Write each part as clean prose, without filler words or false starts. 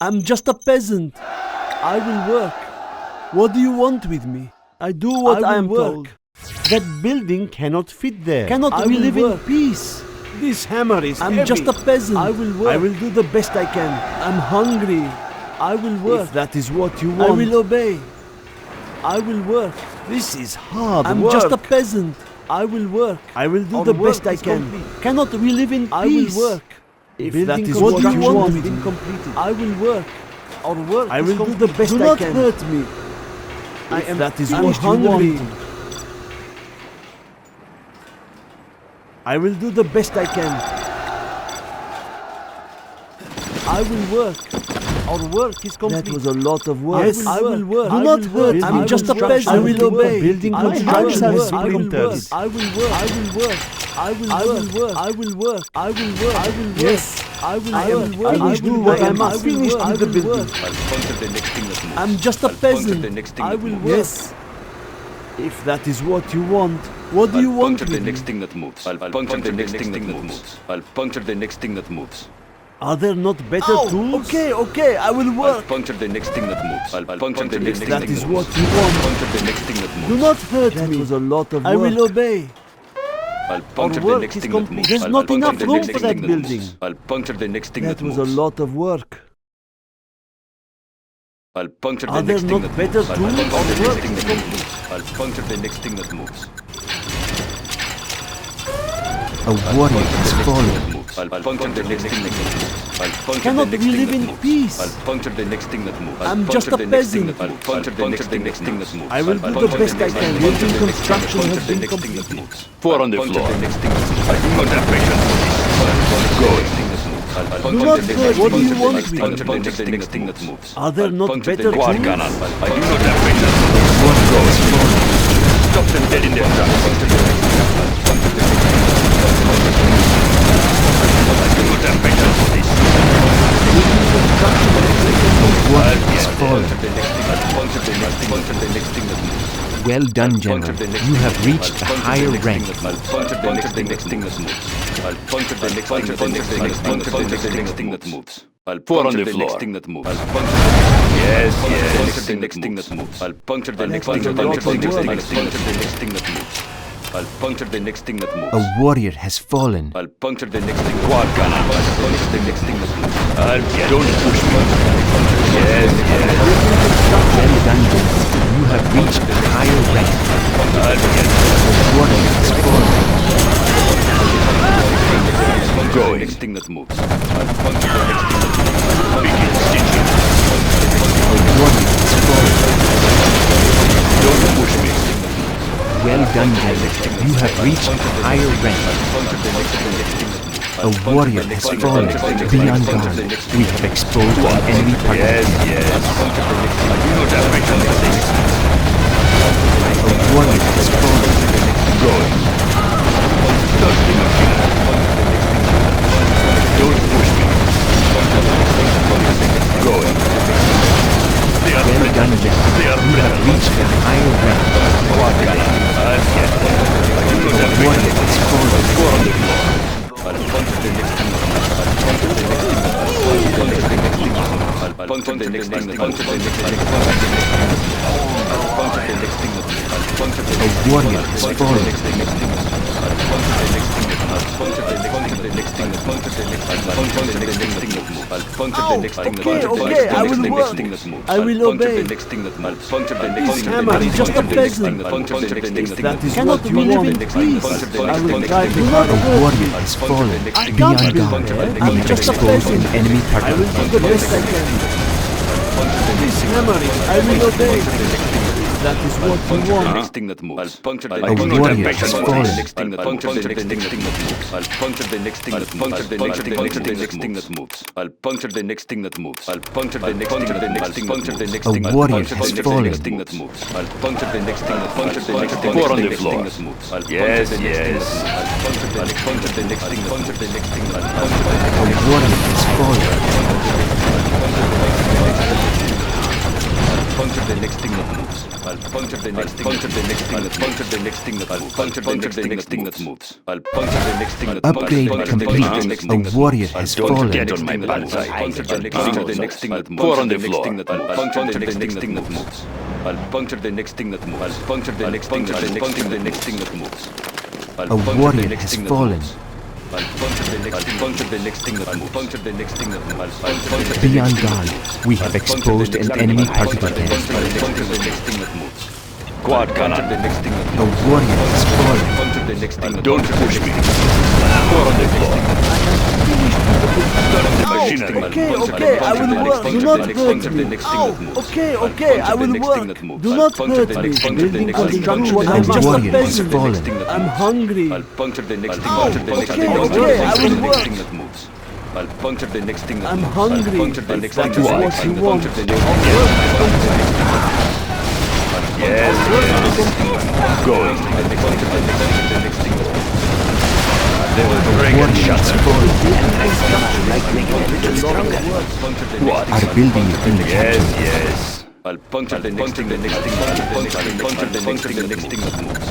I'm just a peasant. I will work. What do you want with me? I do what I am told. That building cannot fit there. Cannot we live in peace? This hammer is I'm heavy. just a peasant. I will work. I will do the best I can. I'm hungry. I will work. If that is what you want. I will obey. I will work. This is hard I'm work. just a peasant. I will work. I will do Our the work best I is can. complete. Cannot we live in peace? I will work. If Building that is what what you you want want. has been completed. I will work. Our work I is will do complete. the best Do I not can. hurt me. If that is I'm what hungry. you want. I will do the best I can. I will work. Our work is complete. That was a lot of work. Yes, I will work. Do I not will hurt work. me. I'm just a peasant. I will obey. Building My construction hands has are been splinters. I will work. I will work. I will work. I will work. I will work. I will work. Yes. I will work. I will do what I must. Finish with the building. I'm just a peasant. I will work. Yes. If that is what you want. What do you want puncture with the me? next thing that moves. I'll puncture the next thing that moves. I'll puncture the next thing that moves. Are there not better tools? Okay, I will I'll work. puncture the next thing that moves. I'll puncture the next If thing that that is moves. what you want. Puncture the next thing that moves. Do not hurt That me. was a lot of work. I will obey. I'll puncture the work next is thing that complete. moves. There's I'll not puncture enough the room next for thing that that building. moves. I'll puncture the next thing That that was moves. a lot of work. I'll puncture the Are there next thing not that better moves. I'll tools? puncture the Our next work thing is that moves. I'll puncture the next thing that moves. A warrior has fallen. I'll puncture the next thing that moves. I'll puncture the Cannot next we thing live that in moves. peace? I'll puncture the next thing that moves. I'm just a peasant. I'll puncture the next thing that moves. I will do the best I can. Building construction has been completed. Four on the floor. I do not have patience for this. Go. Do not hurt. What do you want with me? Puncture the next thing that moves. Are there not Puncture better the tools? I do not have patience. Go. Stop them dead in their tracks. I do not have patience for this. Puncture the next thing that moves. Well done, General. You have reached a higher rank. I'll puncture the next thing that moves. I'll puncture the next thing that moves. I'll puncture the next thing that moves. Yes. Puncture the next thing that moves. I'll puncture the next thing that moves. I'll puncture the next thing that moves. A warrior has fallen. I'll puncture the next thing. Quad gunner. I'll puncture the next thing that moves. Don't push me. Yes. Well done, General. You have reached a higher rank. A warrior has fallen. Go. Next thing that moves. I'll puncture the next thing that moves. Begin stitching. A warrior has fallen. Don't push me. Well done, General. You have reached a higher rank. A warrior has fallen. Be on guard. We have exposed an enemy party. Yes. I do not have patience for this. A warrior has fallen. Going. Dusting of killer. Don't push me. Going. They are Well done, General. They are You have reached a higher rank. Quad gunner. I'll get them. I do not A have warrior patience. has fallen. Four on the floor. I'll puncture the next thing. I'll puncture the next thing. I'll puncture the next thing. Puncture the next thing. Puncture the next thing. Puncture the A warrior has fallen. next thing. Puncture the next thing. Puncture the next thing. Puncture the next thing. Puncture the next thing. I'll puncture the next thing. Okay, I will work. I will obey. The next thing that moves. Puncture the next This thing. hammer is just a peasant. Puncture the next thing. That is Cannot what we you live want. in peace? I will try to Do not A hurt warrior me. has fallen. I Be can't on build guard. there. We I'm have just a exposed an peasant. enemy I party. will do the best I can. This hammer is. I will obey. That is what you The want. next thing that moves. Puncture the A warrior has fallen. next thing that puncture the next thing that moves. I'll puncture the next thing that puncture the next thing that moves. I'll puncture the next thing that moves. I'll puncture the next thing that moves. Puncture the next thing. A warrior has fallen. Thing that moves. I'll puncture the next thing that puncture the next thing. Four on the floor. Yes. I'll puncture the next thing. Puncture the next thing. A warrior has fallen. puncture the next thing that moves. I'll puncture the next thing. Puncture the next thing. Puncture the next thing that moves. Puncture the next thing that moves. I'll puncture the next thing that moves. Upgrade complete. A warrior has fallen. Get on my bad side. Puncture the next thing that moves. Pour on the floor. Puncture the next thing that moves. I'll puncture the next thing that moves. I'll puncture the next thing that moves. A warrior has fallen. I'll puncture the next thing. Puncture the next thing that moves. Puncture the next thing that moves. Be on guard. We have exposed an enemy particle gas. Puncture the next thing that moves. Quad cannon. The next thing that A warrior has fallen. puncture the next thing. Don't push me. Pour on the floor. Okay, I will work. Do not hurt me. Okay, I will work. Do not hurt me. Building construction. I'm just a peasant. I'm hungry. I'll puncture the next thing. Okay, I will work. I'll puncture the next thing. I'm hungry. If that is what you want. Yes. Going. They will bring in shots. What? Our building is being captured. Yes. I'll puncture the next thing. Puncture the next thing that moves.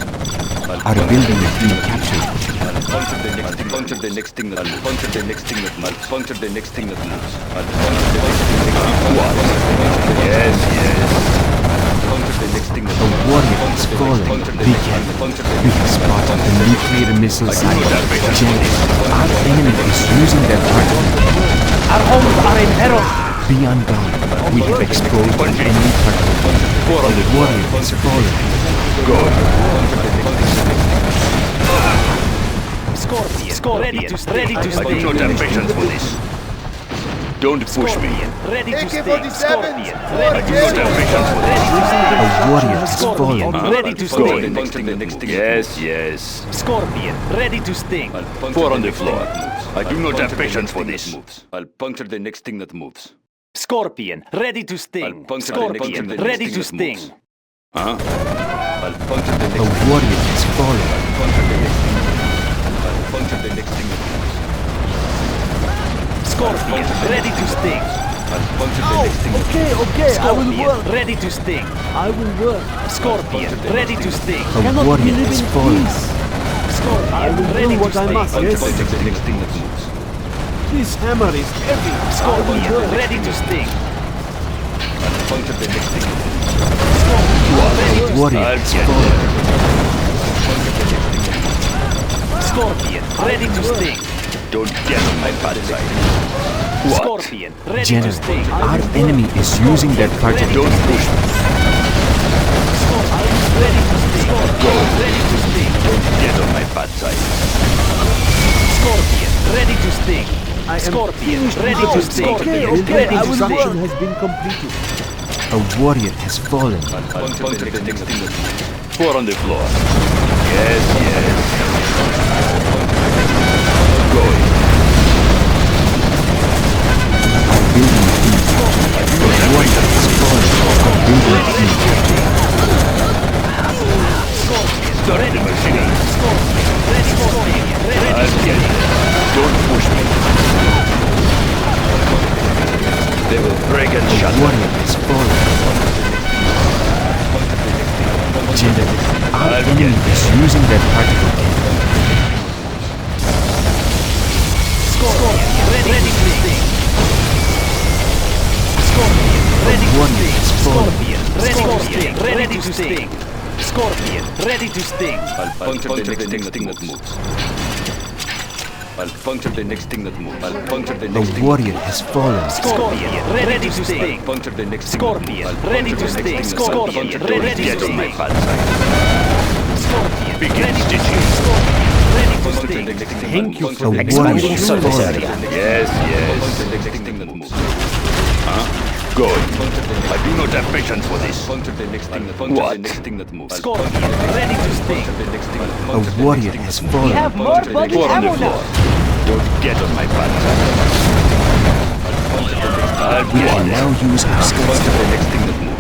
Our building is being captured. I'll puncture the next thing. Puncture the next thing. I'll puncture the next thing that moves. Puncture the next thing that moves. I'll puncture the next thing. What? Yes. Puncture the next thing. A warrior has fallen. Be careful. We have spotted the nuclear missile site. General, our enemy is using their particle. Our homes are in peril. Be on guard. We have exposed an enemy particle. The warrior has fallen. Scorpion. Ready to stay. I do not have patience for this. Don't push me. Ready to stay. Scorpion. I do not have patience for this. A warrior has fallen. Ready to stay. Yes. Scorpion. Ready to sting. Pour on the floor. I do not have patience for this. I'll puncture the next thing that moves. Scorpion. Ready to sting. Scorpion. Ready to sting. Huh? I'll puncture the next A warrior has fallen. puncture the next thing. I'll puncture the next thing that moves. Scorpion. Ready to sting. I'll puncture the next thing. Okay, I will Scorpion. work. Ready to sting. I will work. Scorpion. Ready to sting. A Cannot warrior we live has in fallen. peace? I Scorpion. will Ready do to what I sting. must. I'll Yes. puncture the next thing that moves. This hammer is heavy. I will Scorpion. work. Ready to sting. I'll puncture the next thing. A warrior has fallen. Scorpion. Ready to sting. Don't get on my bad side. Scorpion. Ready to General, sting. our enemy is using their particle. Don't push me. Ready to sting. Ready to sting. Get on my bad side. Scorpion. Ready to sting. I am Scorpion. finished Ready now. to sting. Okay, Ready I to will sting. work. Has been completed. A warrior has fallen. I'll puncture the next thing that moves. Pour on the floor. Yes. Going. Our building is being captured. A warrior has fallen. Our building is being captured. Start the machine. Ready for sting. Ready to I'll get it. Don't push me. They will break and A shut. warrior has fallen. General, our enemy is using their particle cannon. Scorpion. Ready to sting. Scorpion. Ready to warrior sting. has fallen. Scorpion. Ready to sting. Ready to sting. Scorpion. Ready to sting. I'll puncture the next thing that moves. I'll puncture the next thing that moves. I'll puncture the next A thing. warrior has fallen. Scorpion. Ready to sting. Puncture the next thing. Scorpion. Ready to sting. Scorpion. Ready to Get on sting. my bad side. Scorpion. Begin Ready to stitching. sting. Scorpion. Ready to Puncture the sting. next thing. Thank you Puncture for the next warrior thing. has fallen. Yes. Puncture the next thing that moves. Huh? Good. I do not have patience for this. Puncture the next thing. What? The next thing that moves. Scorpion. Ready to sting. The next thing. A warrior has fallen. more body Pour on the ammo now. floor. Don't get on my bad side. I'll We get can it. now use our skills. Puncture the next thing that moves.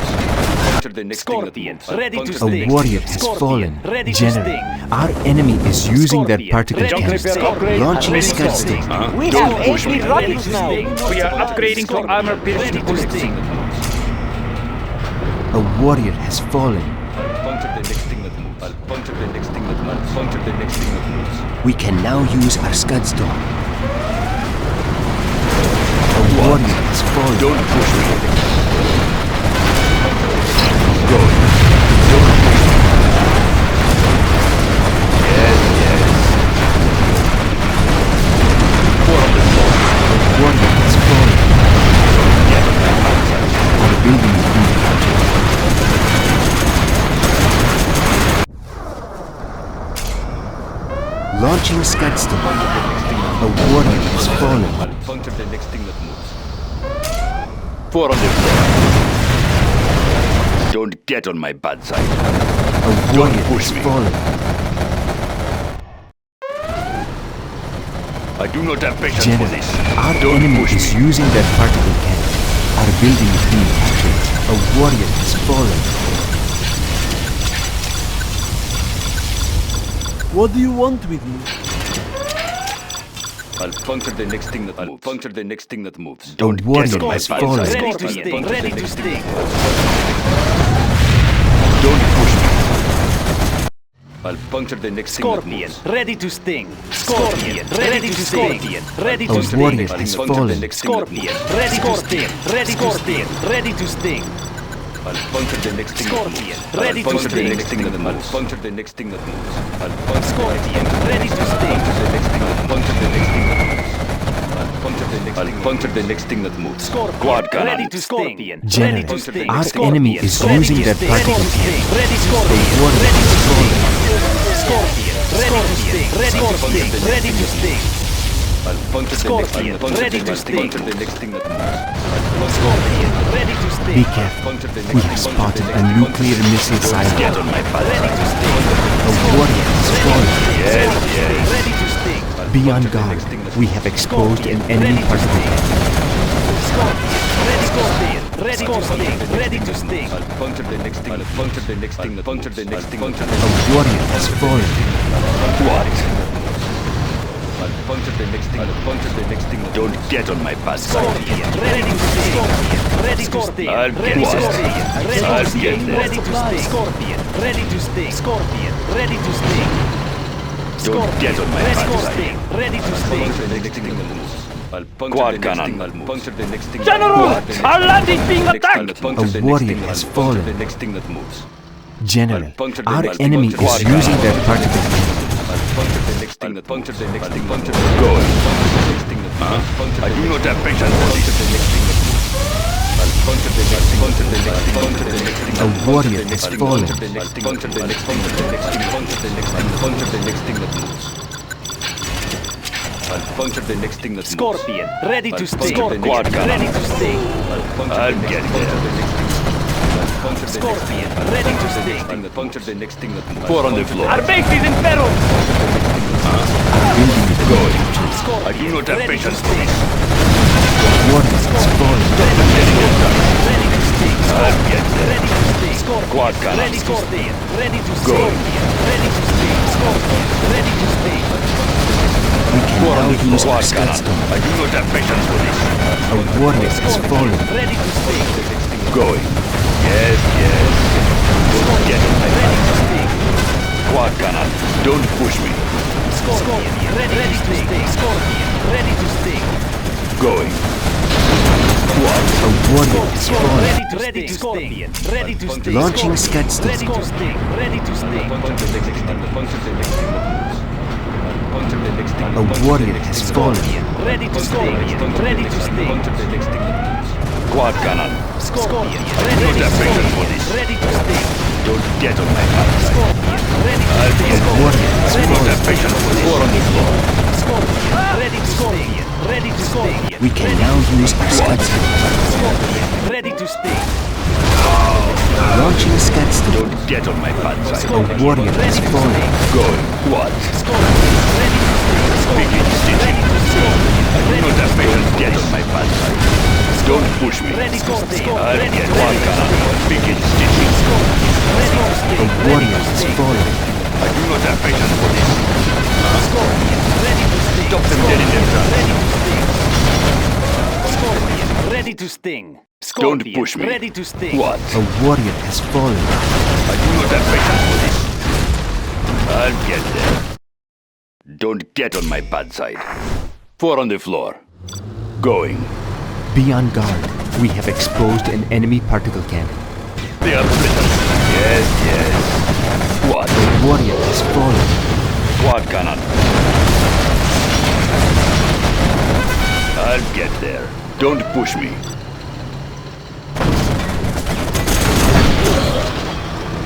Puncture the next Scorpion. thing that moves. Ready to Puncture the sting. A warrior has Scorpion. fallen. Ready to General, sting. our enemy is using their Scorpion. particle Ready to cannons. sting. Launching Ready to Scud sting. sting. We Don't have push me. AP rockets now. We are upgrading to armor piercing Ready to bullets. sting. A warrior has fallen. I'll puncture the next thing that moves. I'll puncture the next thing that moves. I'll puncture the next thing that moves. We can now use our Scud Stomp. A warrior has fallen. Don't push me. Go. Yes, yes. Pour on the floor. A warrior has fallen. Get on my outside. Our building is being captured. Launching Scud Stomp. A warrior has fallen. I'll puncture the next thing that moves. Pour on the floor. Don't get on my bad side. A warrior push has me. fallen. I do not have patience for General, this. our Don't enemy push is me. using their particle cannon. Our building is being captured. A warrior has fallen. What do you want with me? I'll puncture the next thing that moves. Puncture the next thing that moves. A Don't warrior get on my has bad fallen. side. Ready to sting, ready to sting. Don't push me. I'll puncture the next thing that Scorpion, moves. ready to sting. Scorpion, ready to sting. Ready to A sting. warrior I'll has puncture the fallen. next thing that Scorpion, moves. ready to sting. Ready to sting. Ready to sting. I'll puncture the next thing that Scorpion, moves. ready I'll to puncture the sting. next thing that moves. I'll puncture the next thing that moves. I'll puncture Scorpion, ready to sting. the next thing. I'll puncture the next thing that moves. I'll puncture the next thing that moves. Scorpion, Quad cannon. ready to scorpion. General, Ready to sting. our Scorpion, enemy is ready using to their sting. particle Ready to cannon. sting. Ready A scorpion. warrior Ready has to fallen. Scorpion, ready to sting. Ready to sting. Ready to sting. I'll puncture the next thing. Scorpion, I'll puncture ready the to next thing. sting. Puncture the next thing that moves. Scorpion, ready to sting. Be careful. We have spotted a nuclear missile Get silo. on my bad Ready side. to sting. A warrior has fallen. Yes, yes. Ready to sting. Be on guard. We have exposed an enemy particle cannon. Scorpion, ready scorpion. Ready to sting. Ready to sting. I'll puncture the next thing. I'll puncture the next thing. Puncture the next thing. Puncture the A warrior has fallen. what? I'll puncture the next thing. I'll puncture the next thing. Don't get on my bad side. Scorpion, ready to sting. Ready to sting. I'll Ready get to there. sting. Ready I'll to sting. get there. Ready to sting. Scorpion, ready to sting. Scorpion, ready to sting. Don't get on my Ready bad to side. sting. Ready to sting. Puncture the next thing that moves. I'll puncture Quad the next cannon. thing. I'll puncture the next thing. General, Quad the next our thing. land is being Next attacked. time, puncture A the next warrior thing. has I'll puncture fallen. the next thing that moves. General, puncture the our next- enemy puncture is the- using their particle cannon. I'll puncture the next thing. Puncture the next thing. Puncture the good. Puncture the next thing. I do not have patience for this. The next thing that moves. I'll puncture the next thing. Puncture the next thing. Puncture the next thing. A warrior has fallen. Puncture the next thing. Puncture the next thing. Puncture the next thing. Puncture the next thing. Puncture the next thing that moves. I'll puncture the next thing that moves. Scorpion, ready to sting. Puncture the next Quad thing. cannon. Ready to sting. I'll get Scorpion, ready to sting. Puncture the next thing that moves. Pour on the floor. Our base is in peril. Building is being captured. Scorpion, I do not have ready to patience for sting. this. Warrior has fallen. Ready to sting. I'll get there. Ready to sting. Scorpion, Quad cannon. ready to sting. Ready to Go. sting. Ready to sting. Scorpion, ready to sting. We can Pour on now the use floor. our Scud Stomp. I do not have patience for this. A warrior has fallen. Ready to sting. Going. Yes, yes. Don't get on my Ready back. to sting. Quad cannon. Don't push me. Scorpion, ready to sting. Scorpion, ready to sting. Going. A warrior has fallen. Ready to scorpion, ready to sting. Launching Scud Stomp. Ready to sting. Ready to sting. Puncture the next thing. Puncture the next thing that moves. Puncture the next thing. A warrior has fallen. Ready to sting. Ready to sting. Puncture the next thing that moves. Quad cannon. Scorpion, I ready don't to have patience sting. for this. Ready to sting. Don't get on my back. Scorpion, ready to I'll sting. get there. Warrior has I do not fallen. have patience for this. Pour on the floor. Scorpion, ready to sting. Ready to sting. We can now use our Scud Stomp. Scorpion, ready to sting. Launching Scud Stomp. Don't get on my bad side. A warrior has fallen. Going. What? Scorpion, ready to sting. Begin stitching. Ready to sting. I do not have patience. Get on my bad side. Don't push me. Ready to sting. I'll Ready get to one sting. cannon. Begin stitching. Ready to A sting. warrior has fallen. I do not have patience for this. Scorpion, ready to sting. Stop them dead in their tracks. Ready to sting. Scorpion, ready to sting. Scorpion, push me. ready to sting. What? A warrior has fallen. I do not have patience for this. I'll get there. Don't get on my bad side. 4 on the floor. Going. Be on guard. We have exposed an enemy particle cannon. They are brittle. Yes, yes. What? A warrior has fallen. Quad cannon. I'll get there. Don't push me.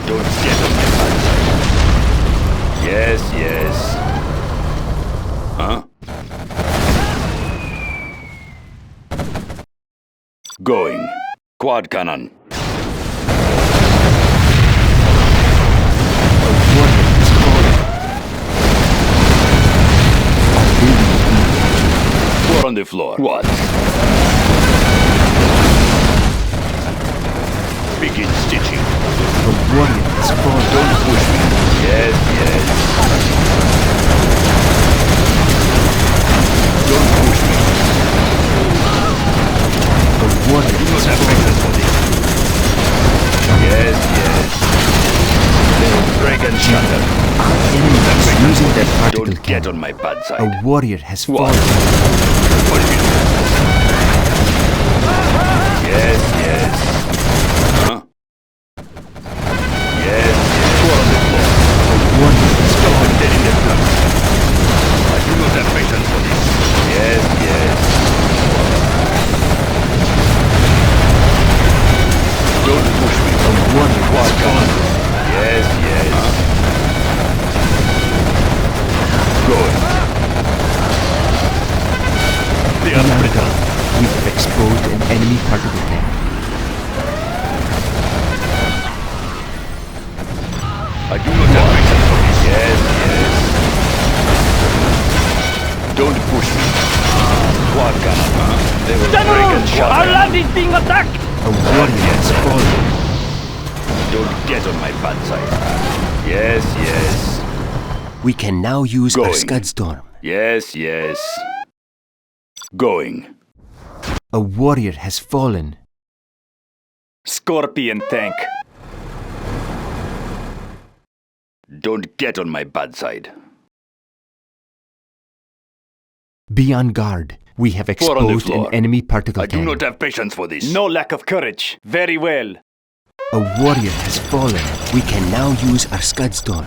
Don't get on my bad side. Yes, yes. Huh? Going. Quad cannon. A warrior has fallen. 4 on the floor. What? Begin stitching. A warrior has fallen. Don't push me. Yes, yes. Don't push me. A warrior You has have fallen. patience for this. Yes, yes. Break and shatter. Our enemy is using their particle Don't get cannon. on my bad side. A warrior has What? fallen. What do you do? Yes, yes. Huh? Yes, yes. 4 on the floor. A warrior has Stop fallen. and dead in the blood. I do not have patience for this. Yes, yes. Don't push me. A warrior has Quad fallen. cannon. Yes, yes. Going. They Be are on brittle. guard. We have exposed an enemy particle cannon. I do not have patience for this. Yes, yes. Don't push me. Quad cannon, huh? They will break and shatter. land is being attacked! A warrior has fallen. Don't get on my bad side. Yes, yes. We can now use our Going. Scud storm. Yes, yes. Going. A warrior has fallen. Scorpion tank. Don't get on my bad side. Be on guard. We have 4 on the exposed an floor. enemy particle I do cannon. not have patience for this. No lack of courage. Very well. A warrior has fallen. We can now use our Scud storm.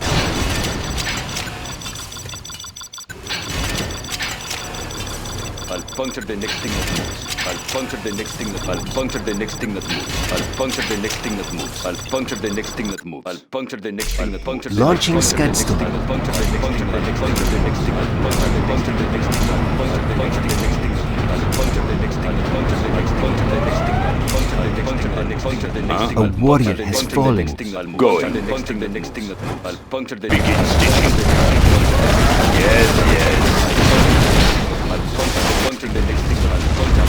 I'll puncture the next thing that moves. I'll puncture the next thing that I'll puncture the next thing that moves. I'll puncture the next thing that moves. I'll puncture the next thing that moves. I'll puncture the next thing that puncture the Launching next Scud storm. I'll puncture the next thing that puncture the next thing that puncture the next thing that puncture the next thing I'll puncture the next thing that puncture the next puncture the next thing puncture the next puncture the next puncture the next A warrior has fallen. Going. Puncture the next thing that moves. I'll puncture the begin stitching. Yes, yes. I'll puncture the next thing that I'll puncture.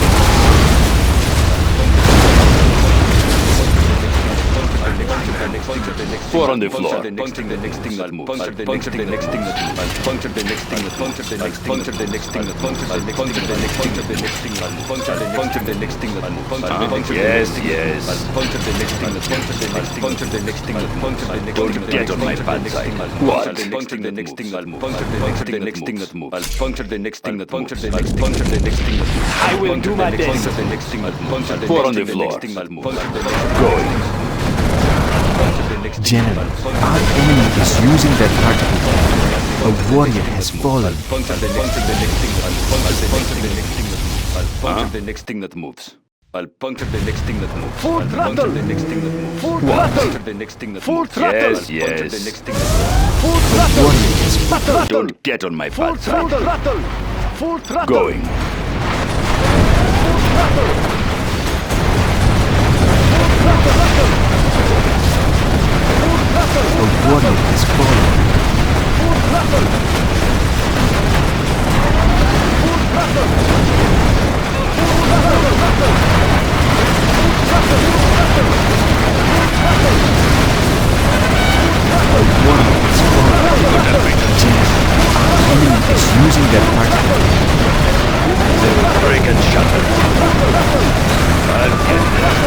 4 on the floor. Puncture the next thing that moves. Puncture the next thing that moves. Puncture the next thing that puncture the next puncture the next thing that puncture the next puncture the next puncture the next thing that puncture the next thing that moves. Yes, yes. Puncture the next thing that puncture the next puncture the next thing that puncture the next. Don't get on my bad side. What? Puncture the next thing that moves. Puncture the next thing that moves. Puncture the next thing that puncture the next puncture the next thing that moves. I will do my best. Puncture the next thing that puncture the 4 on the floor. Going. General, our enemy is using their particle cannon. A warrior has fallen. Puncture the next thing that puncture the next thing that moves. I'll puncture the next thing that moves. I'll puncture the next thing that moves. Full I'll throttle. puncture the next thing that moves. Full What? throttle. Puncture the next thing that Full moves. throttle. Yes, Puncture yes. the next thing that moves. Full throttle. Warrior has Throttle. Don't get on my Full bad side. throttle. Full throttle. Going. Full throttle. A warrior has fallen. Full throttle. Full throttle. A warrior has fallen. General, our enemy is using their particle cannon. They will break and shatter. I'll get them.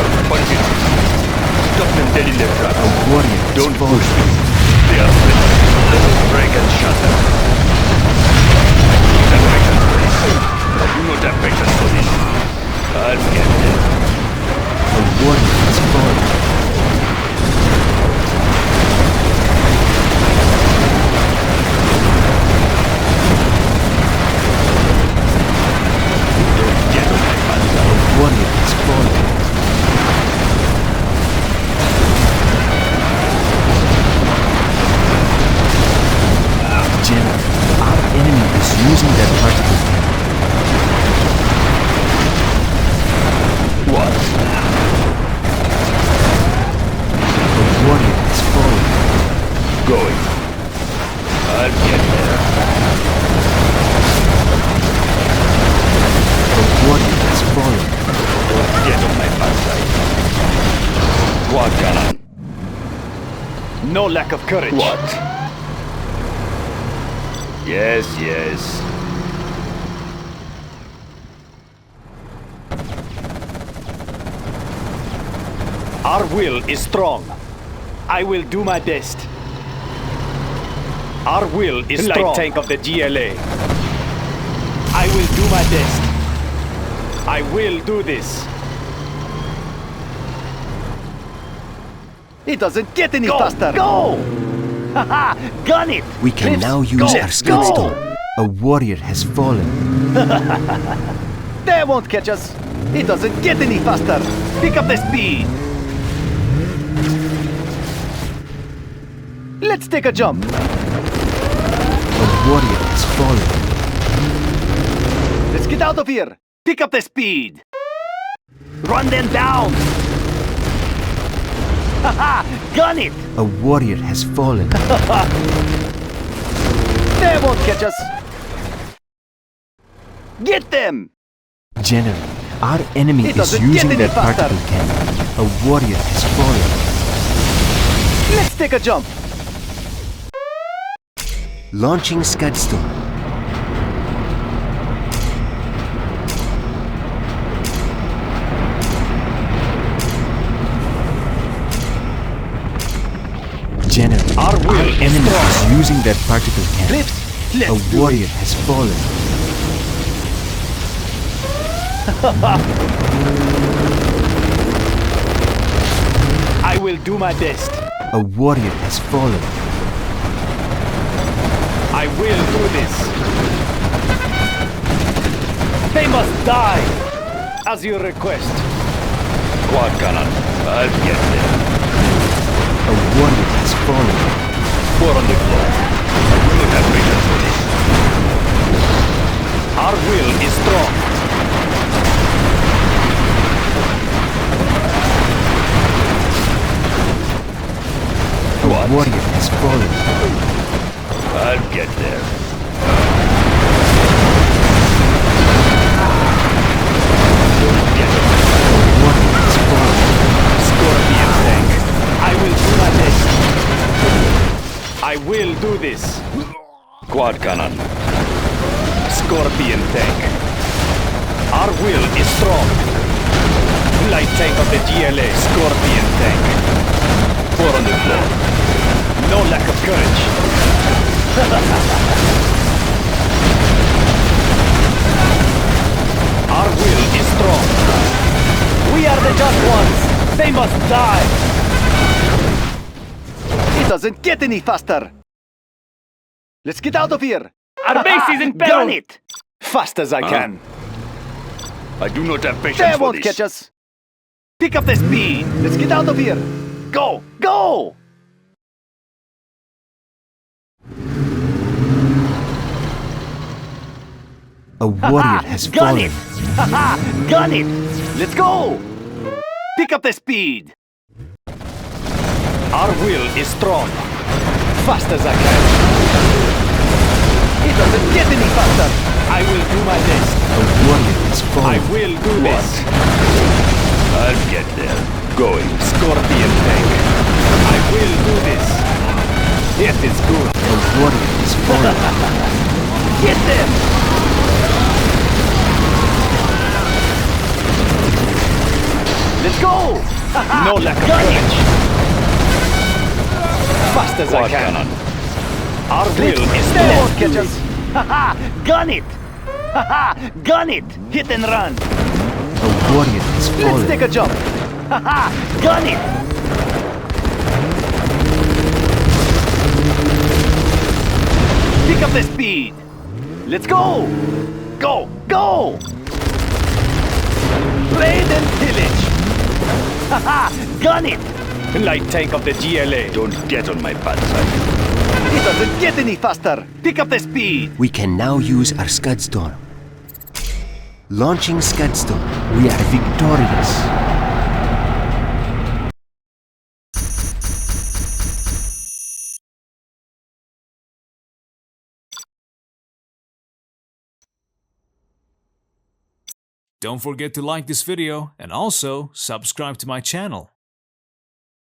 No lack of courage. What? Yes, yes. Our will is strong. I will do my best. Our will is strong. Light tank of the GLA. I will do my best. I will do this. It doesn't get any faster. Go! Haha! Gun it! We can now use our Scud Storm. A warrior has fallen. They won't catch us. It doesn't get any faster. Pick up the speed. Let's take a jump. A warrior has fallen. Let's get out of here. Pick up the speed. Run them down! Haha! Gun it! A warrior has fallen. They won't catch us. Get them! General, our enemy It is doesn't using get any their faster. particle cannon. A warrior has fallen. Let's take a jump. Launching Scud Storm. General, Our will our is enemy strong. is using their particle cannon. Clips, let's A do warrior it. has fallen. I will do my best. A warrior has fallen. I will do this. They must die! As you request. Quad cannon. I'll get there. A warrior has fallen. Four on the floor. I do not have patience for this. Our will is strong. A warrior has fallen. I'll get there. Get it. A warrior has fallen. Scorpion tank. I will do my best. I will do this. Quad cannon. Scorpion tank. Our will is strong. Light tank of the GLA. Scorpion tank. Four on the floor. No lack of courage. Our will is strong. We are the just ones. They must die. It doesn't get any faster. Let's get out of here. Our base is in peril. Gun it. Fast as I can. I do not have patience They for won't this. catch us. Pick up the speed. Let's get out of here. Go, go! A warrior has Gun fallen. it. Haha! Gun it. Let's go! Pick up the speed. Our will is strong. Fast as I can. It doesn't get any faster. I will do my best. A warrior has I fallen. will do this. I'll get there. Going. Scorpion tank. I will do this. It is good. A warrior has fallen. Get them! Let's go! No lack of courage. Fast as I Quad can. cannon. Our will is They strong. won't catch us. Haha! Gun it. Haha! Gun it. Hit and run. A warrior has Let's fallen. take a jump. Haha! Gun it. Pick up the speed. Let's go! Go, go! Raid and pillage. Haha! Gun it. Light tank of the GLA. Don't get on my bad side. It doesn't get any faster. Pick up the speed. We can now use our Scud Storm. Launching Scud Storm. We are victorious. Don't forget to like this video and also subscribe to my channel.